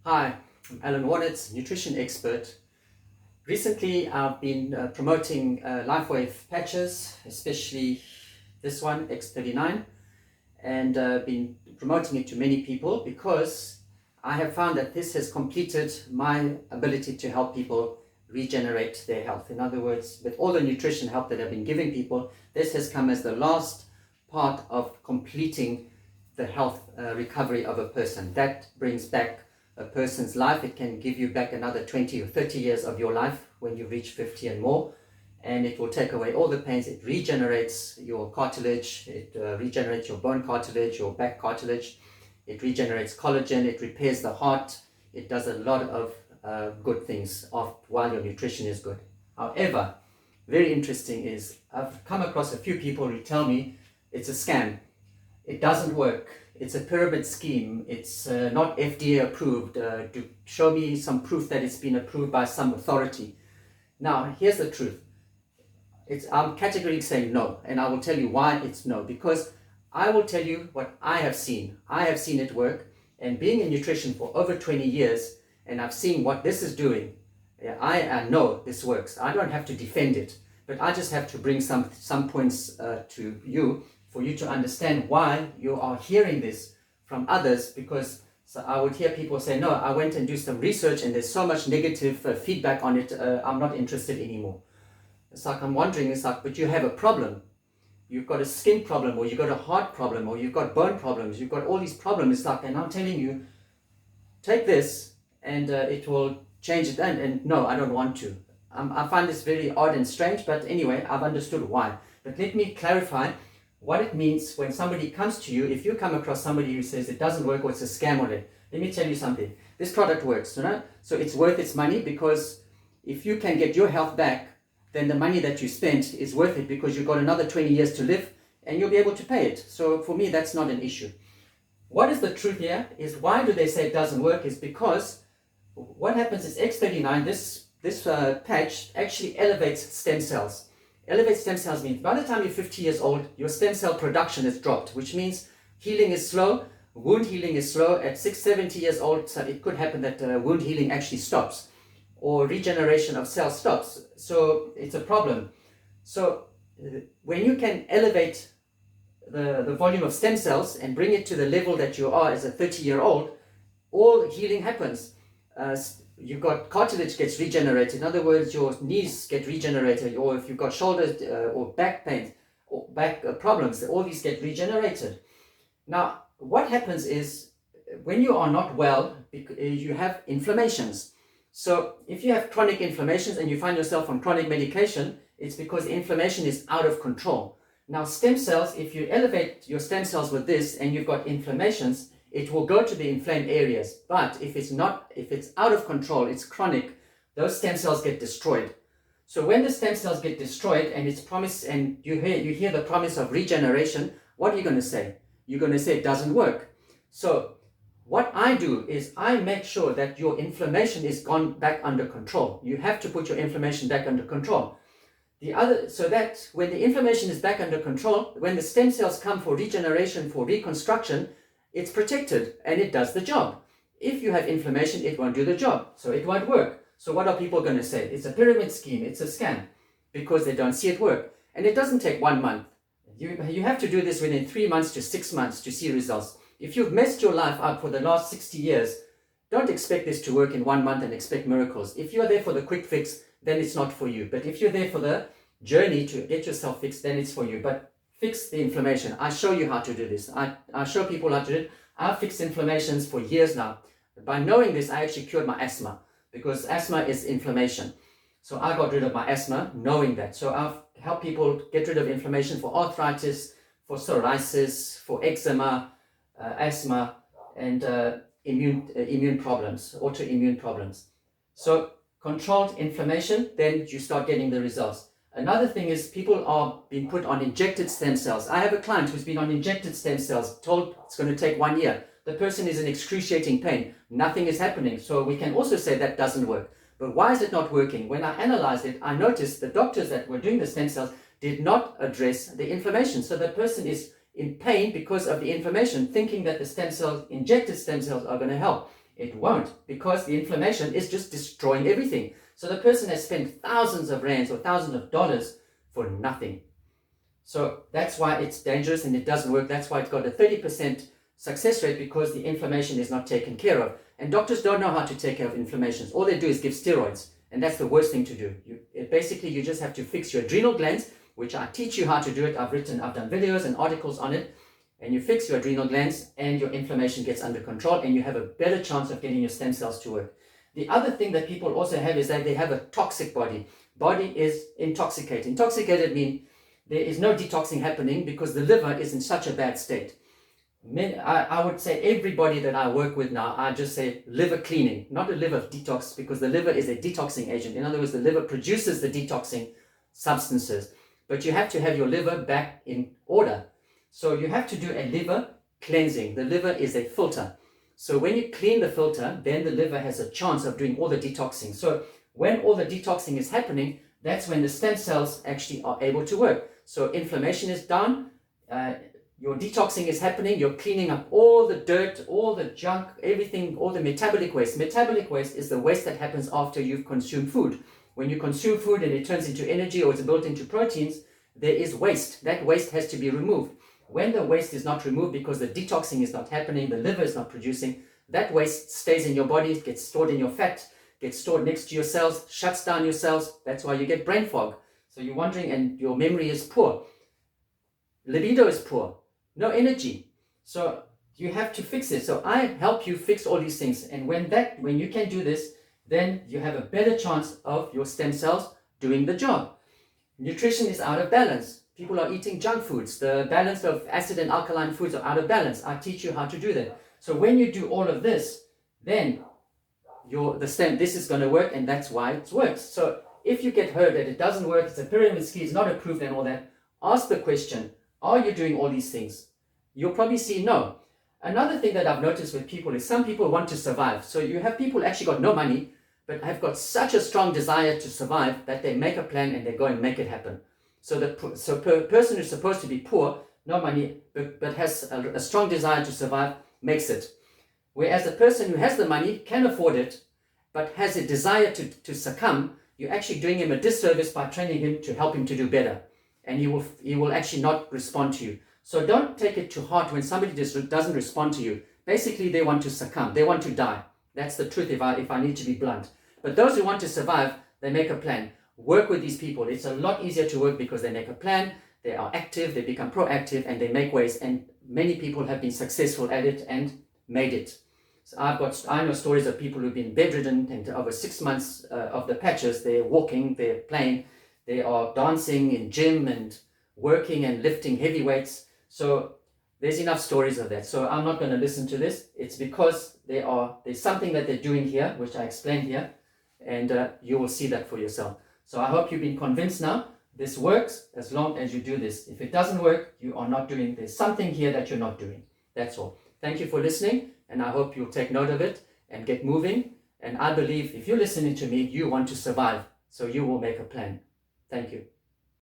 Hi, I'm Alan Warnitz, nutrition expert. Recently, I've been promoting Lifewave patches, especially this one, X39, and been promoting it to many people because I have found that this has completed my ability to help people regenerate their health. In other words, with all the nutrition help that I've been giving people, this has come as the last part of completing the health recovery of a person. That brings back a person's life. It can give you back another 20 or 30 years of your life when you reach 50 and more, and it will take away all the pains. It regenerates your cartilage, it regenerates your bone cartilage, your back cartilage, it regenerates collagen, it repairs the heart, it does a lot of good things while your nutrition is good. However, very interesting is I've come across a few people who tell me it's a scam. It doesn't work. It's a pyramid scheme. It's not FDA approved. To show me some proof that it's been approved by some authority. Now, here's the truth. I'm categorically saying no, and I will tell you why it's no. Because I will tell you what I have seen. I have seen it work, and being in nutrition for over 20 years, and I've seen what this is doing. I know this works. I don't have to defend it, but I just have to bring some points to you for you to understand why you are hearing this from others. Because I would hear people say, no, I went and do some research and there's so much negative feedback on it, I'm not interested anymore. It's like, I'm wondering, it's like, but you have a problem. You've got a skin problem, or you've got a heart problem, or you've got bone problems, you've got all these problems. It's like, and I'm telling you, take this and it will change it. And no, I don't want to. I find this very odd and strange, but anyway, I've understood why. But let me clarify what it means when somebody comes to you. If you come across somebody who says it doesn't work or it's a scam on it, let me tell you something. This product works, you know? So it's worth its money, because if you can get your health back, then the money that you spent is worth it, because you've got another 20 years to live and you'll be able to pay it. So for me, that's not an issue. What is the truth here is, why do they say it doesn't work, is because what happens is X39, this patch actually elevates stem cells. Elevate stem cells means by the time you're 50 years old, your stem cell production has dropped, which means healing is slow, wound healing is slow. At 70 years old, so it could happen that wound healing actually stops, or regeneration of cells stops. So it's a problem. So when you can elevate the volume of stem cells and bring it to the level that you are as a 30-year-old, all healing happens. You've got cartilage gets regenerated. In other words, your knees get regenerated, or if you've got shoulders or back pain or back problems, all these get regenerated. Now, what happens is, when you are not well, you have inflammations. So if you have chronic inflammations and you find yourself on chronic medication, it's because the inflammation is out of control. Now, stem cells, if you elevate your stem cells with this and you've got inflammations, it will go to the inflamed areas. But if it's out of control, it's chronic, those stem cells get destroyed. So when the stem cells get destroyed and it's promised, and you hear the promise of regeneration, what are you going to say? You're going to say it doesn't work. So what I do is I make sure that your inflammation is gone back under control. You have to put your inflammation back under control. So that when the inflammation is back under control, when the stem cells come for regeneration, for reconstruction, it's protected and it does the job. If you have inflammation, it won't do the job, so it won't work. So what are people going to say? It's a pyramid scheme, it's a scam, because they don't see it work. And it doesn't take 1 month. You have to do this within 3 months to 6 months to see results. If you've messed your life up for the last 60 years, don't expect this to work in 1 month and expect miracles. If you're there for the quick fix, then it's not for you. But if you're there for the journey to get yourself fixed, then it's for you. But fix the inflammation. I show you how to do this. I show people how to do it. I've fixed inflammations for years now. By knowing this, I actually cured my asthma, because asthma is inflammation. So I got rid of my asthma knowing that. So I've helped people get rid of inflammation for arthritis, for psoriasis, for eczema, asthma, and immune problems, autoimmune problems. So controlled inflammation, then you start getting the results. Another thing is, people are being put on injected stem cells. I have a client who's been on injected stem cells, told it's going to take 1 year. The person is in excruciating pain. Nothing is happening. So we can also say that doesn't work. But why is it not working? When I analyzed it, I noticed the doctors that were doing the stem cells did not address the inflammation. So the person is in pain because of the inflammation, thinking that the injected stem cells are going to help. It won't, because the inflammation is just destroying everything. So the person has spent thousands of rands or thousands of dollars for nothing. So that's why it's dangerous and it doesn't work. That's why it's got a 30% success rate, because the inflammation is not taken care of. And doctors don't know how to take care of inflammations. All they do is give steroids, and that's the worst thing to do. Basically, you just have to fix your adrenal glands, which I teach you how to do it. I've done videos and articles on it. And you fix your adrenal glands and your inflammation gets under control, and you have a better chance of getting your stem cells to work. The other thing that people also have is that they have a toxic body. Body is intoxicated. Intoxicated means there is no detoxing happening because the liver is in such a bad state. I would say everybody that I work with now, I just say liver cleaning, not a liver detox, because the liver is a detoxing agent. In other words, the liver produces the detoxing substances, but you have to have your liver back in order. So you have to do a liver cleansing. The liver is a filter. So when you clean the filter, then the liver has a chance of doing all the detoxing. So when all the detoxing is happening, that's when the stem cells actually are able to work. So inflammation is down, your detoxing is happening, you're cleaning up all the dirt, all the junk, everything, all the metabolic waste. Metabolic waste is the waste that happens after you've consumed food. When you consume food and it turns into energy or it's built into proteins, there is waste. That waste has to be removed. When the waste is not removed because the detoxing is not happening, the liver is not producing, that waste stays in your body, gets stored in your fat, gets stored next to your cells, shuts down your cells. That's why you get brain fog. So you're wondering, and your memory is poor. Libido is poor. No energy. So you have to fix it. So I help you fix all these things. And when you can do this, then you have a better chance of your stem cells doing the job. Nutrition is out of balance. People are eating junk foods. The balance of acid and alkaline foods are out of balance. I teach you how to do that. So when you do all of this, then this is going to work, and that's why it works. So if you get heard that it doesn't work, it's a pyramid scheme, it's not approved and all that, ask the question, are you doing all these things? You'll probably see no. Another thing that I've noticed with people is some people want to survive. So you have people actually got no money, but have got such a strong desire to survive that they make a plan and they go and make it happen. So the person who's supposed to be poor, no money, but has a strong desire to survive, makes it. Whereas the person who has the money, can afford it, but has a desire to succumb, you're actually doing him a disservice by training him to help him to do better. And he will actually not respond to you. So don't take it to heart when somebody just doesn't respond to you. Basically, they want to succumb. They want to die. That's the truth if I need to be blunt. But those who want to survive, they make a plan. Work with these people. It's a lot easier to work because they make a plan, they are active, they become proactive, and they make ways. And many people have been successful at it and made it. So I know stories of people who've been bedridden, and over 6 months of the patches, they're walking, they're playing, they are dancing in gym and working and lifting heavy weights. So there's enough stories of that. So I'm not going to listen to this. It's because there's something that they're doing here, which I explained here, and you will see that for yourself. So I hope you've been convinced now. This works as long as you do this. If it doesn't work, you are not doing. There's something here that you're not doing. That's all. Thank you for listening, and I hope you'll take note of it and get moving. And I believe if you're listening to me, you want to survive. So you will make a plan. Thank you.